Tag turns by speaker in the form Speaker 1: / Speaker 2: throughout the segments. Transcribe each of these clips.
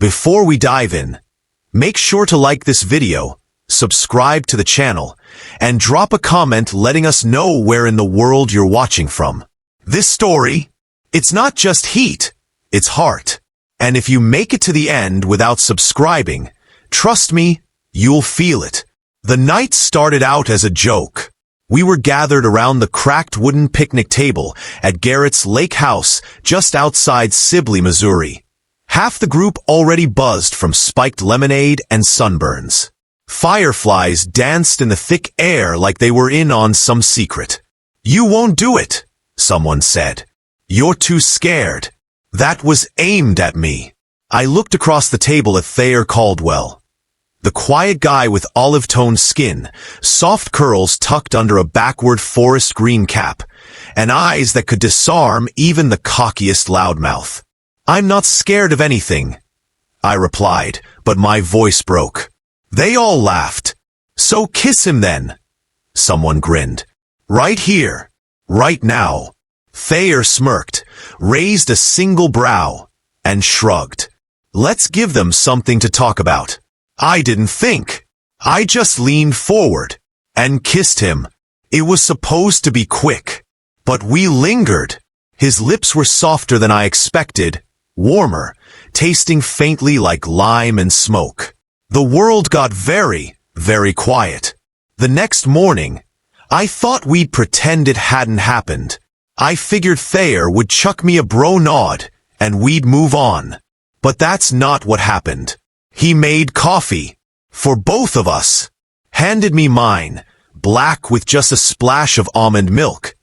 Speaker 1: Before we dive in, make sure to like this video, subscribe to the channel, and drop a comment letting us know where in the world you're watching from. This story, it's not just heat, it's heart. And if you make it to the end without subscribing, trust me, you'll feel it. The night started out as a joke. We were gathered around the cracked wooden picnic table at Garrett's lake house just outside Sibley, Missouri. Half the group already buzzed from spiked lemonade and sunburns. Fireflies danced in the thick air like they were in on some secret. "You won't do it," someone said. "You're too scared." That was aimed at me. I looked across the table at Thayer Caldwell. The quiet guy with olive-toned skin, soft curls tucked under a backward forest green cap, and eyes that could disarm even the cockiest loudmouth. "I'm not scared of anything," I replied, but my voice broke. They all laughed. "So kiss him then." Someone grinned. "Right here. Right now." Thayer smirked, raised a single brow, and shrugged. "Let's give them something to talk about." I didn't think. I just leaned forward and kissed him. It was supposed to be quick, but we lingered. His lips were softer than I expected, warmer, tasting faintly like lime and smoke. The world got very, very quiet. The next morning, I thought we'd pretend it hadn't happened. I figured Thayer would chuck me a bro nod, and we'd move on. But that's not what happened. He made coffee. For both of us. Handed me mine, black with just a splash of almond milk.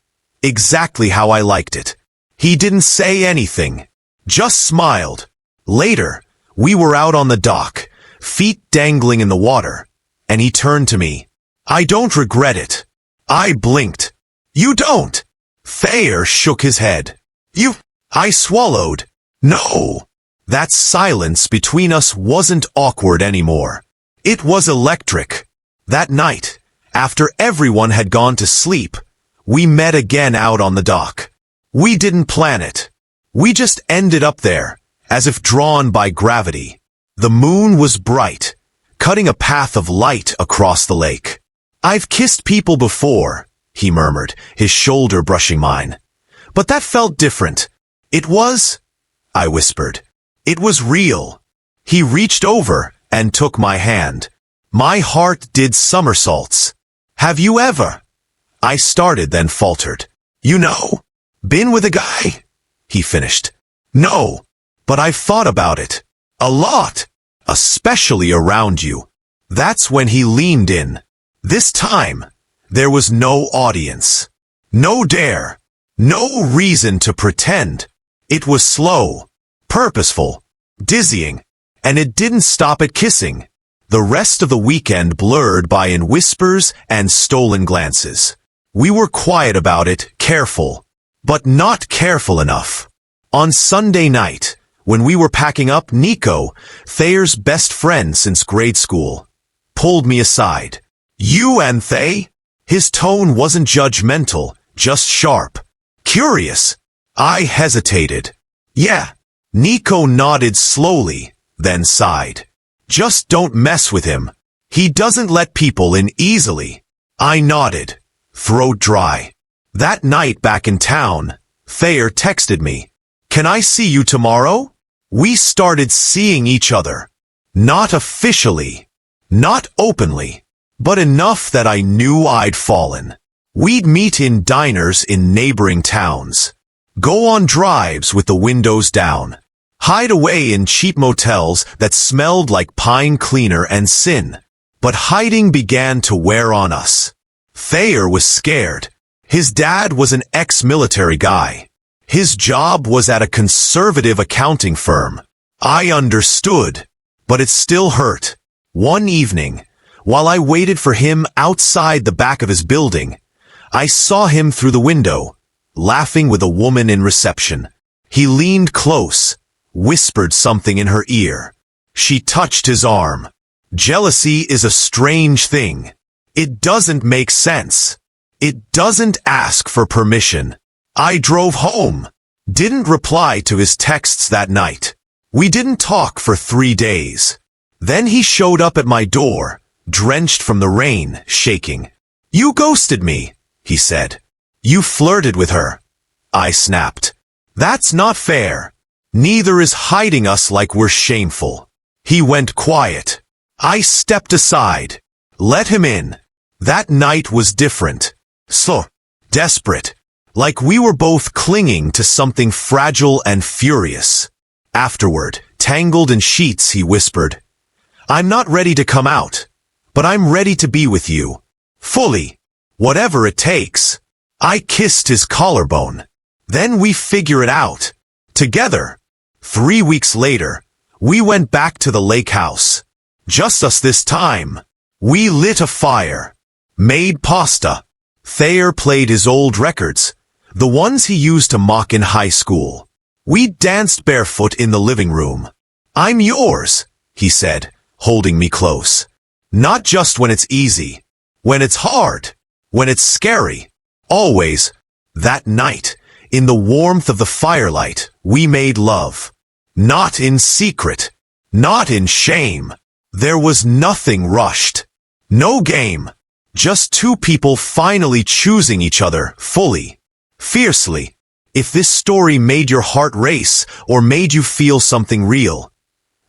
Speaker 1: Exactly how I liked it. He didn't say anything. Just smiled. Later, we were out on the dock, feet dangling in the water, and he turned to me. "I don't regret it." I blinked. "You don't?" Thayer shook his head. "You..." I swallowed. "No." That silence between us wasn't awkward anymore. It was electric. That night, after everyone had gone to sleep, we met again out on the dock. We didn't plan it. We just ended up there, as if drawn by gravity. The moon was bright, cutting a path of light across the lake. "I've kissed people before," he murmured, his shoulder brushing mine. "But that felt different." "It was," I whispered. "It was real." He reached over and took my hand. My heart did somersaults. "Have you ever?" I started, then faltered. "You know, been with a guy?" He finished. "No, but I've thought about it. A lot. Especially around you." That's when he leaned in. This time, there was no audience. No dare. No reason to pretend. It was slow, purposeful, dizzying, and it didn't stop at kissing. The rest of the weekend blurred by in whispers and stolen glances. We were quiet about it, careful, but not careful enough. On Sunday night, when we were packing up, Nico, Thayer's best friend since grade school, pulled me aside. "You and Thay?" His tone wasn't judgmental, just sharp. Curious. I hesitated. "Yeah." Nico nodded slowly, then sighed. "Just don't mess with him. He doesn't let people in easily." I nodded, throat dry. That night back in town, Thayer texted me. "Can I see you tomorrow?" We started seeing each other. Not officially, not openly, but enough that I knew I'd fallen. We'd meet in diners in neighboring towns. Go on drives with the windows down. Hide away in cheap motels that smelled like pine cleaner and sin. But hiding began to wear on us. Thayer was scared. His dad was an ex-military guy. His job was at a conservative accounting firm. I understood, but it still hurt. One evening, while I waited for him outside the back of his building, I saw him through the window, laughing with a woman in reception. He leaned close, whispered something in her ear. She touched his arm. Jealousy is a strange thing. It doesn't make sense. It doesn't ask for permission. I drove home. Didn't reply to his texts that night. We didn't talk for 3 days. Then he showed up at my door, drenched from the rain, shaking. "You ghosted me," he said. "You flirted with her." I snapped. "That's not fair. Neither is hiding us like we're shameful." He went quiet. I stepped aside. Let him in. That night was different. So desperate. Like we were both clinging to something fragile and furious. Afterward, tangled in sheets, he whispered, "I'm not ready to come out, but I'm ready to be with you. Fully. Whatever it takes." I kissed his collarbone. "Then we figure it out. Together." 3 weeks later, we went back to the lake house. Just us this time. We lit a fire. Made pasta. Thayer played his old records, the ones he used to mock in high school. We danced barefoot in the living room. "I'm yours," he said, holding me close. "Not just when it's easy. When it's hard. When it's scary. Always." That night, in the warmth of the firelight, we made love. Not in secret. Not in shame. There was nothing rushed. No game. Just two people finally choosing each other fully. Fiercely. If this story made your heart race or made you feel something real,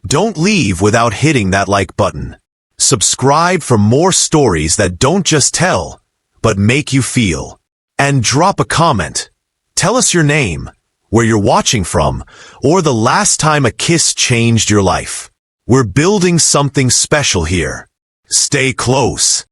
Speaker 1: don't leave without hitting that like button. Subscribe for more stories that don't just tell, but make you feel. And drop a comment. Tell us your name, where you're watching from, or the last time a kiss changed your life. We're building something special here. Stay close.